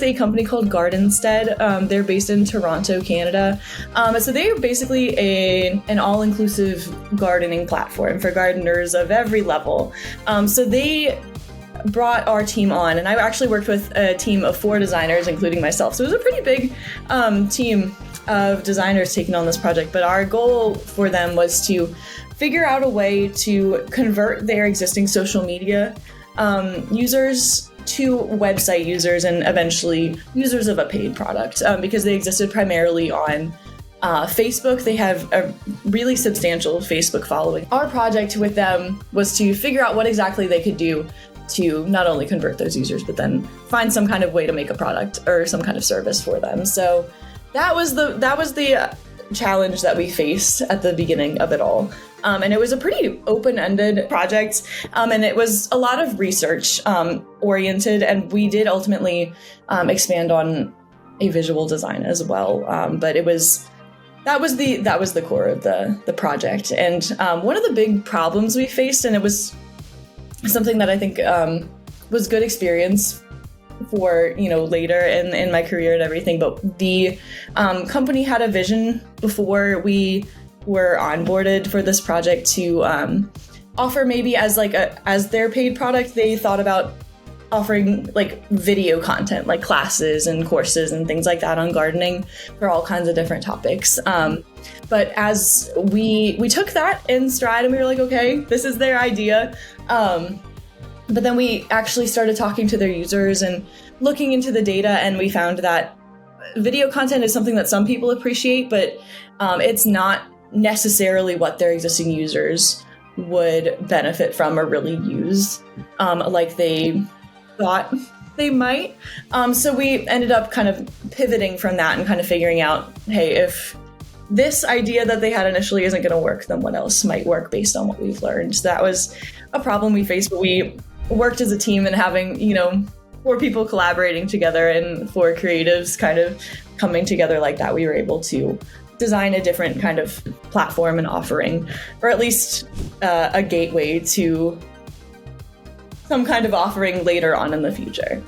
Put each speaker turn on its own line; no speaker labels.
with a company called Gardenstead. They're based in Toronto, Canada. So they're basically an all-inclusive gardening platform for gardeners of every level. So they brought our team on, and I actually worked with a team of 4 designers, including myself. So it was a pretty big team of designers taking on this project. But our goal for them was to figure out a way to convert their existing social media users to website users and eventually users of a paid product, because they existed primarily on Facebook. They have a really substantial Facebook following. Our project with them was to figure out what exactly they could do to not only convert those users, but then find some kind of way to make a product or some kind of service for them. So that was the challenge that we faced at the beginning of it all. And it was a pretty open-ended project, and it was a lot of research oriented, and we did ultimately expand on a visual design as well. But that was the core of the project. And one of the big problems we faced, and it was something that I think was good experience for, later in my career and everything, but the company had a vision before we were onboarded for this project to offer, maybe as their paid product, they thought about offering like video content, like classes and courses and things like that on gardening for all kinds of different topics. But as we took that in stride and we were like, okay, this is their idea. But then we actually started talking to their users and looking into the data, and we found that video content is something that some people appreciate, but it's not necessarily what their existing users would benefit from or really use like they thought they might. So we ended up kind of pivoting from that and kind of figuring out, hey, if this idea that they had initially isn't going to work, then what else might work based on what we've learned? So that was a problem we faced, but we worked as a team, and having, 4 people collaborating together and 4 creatives kind of coming together like that, we were able to design a different kind of platform and offering, or at least a gateway to some kind of offering later on in the future.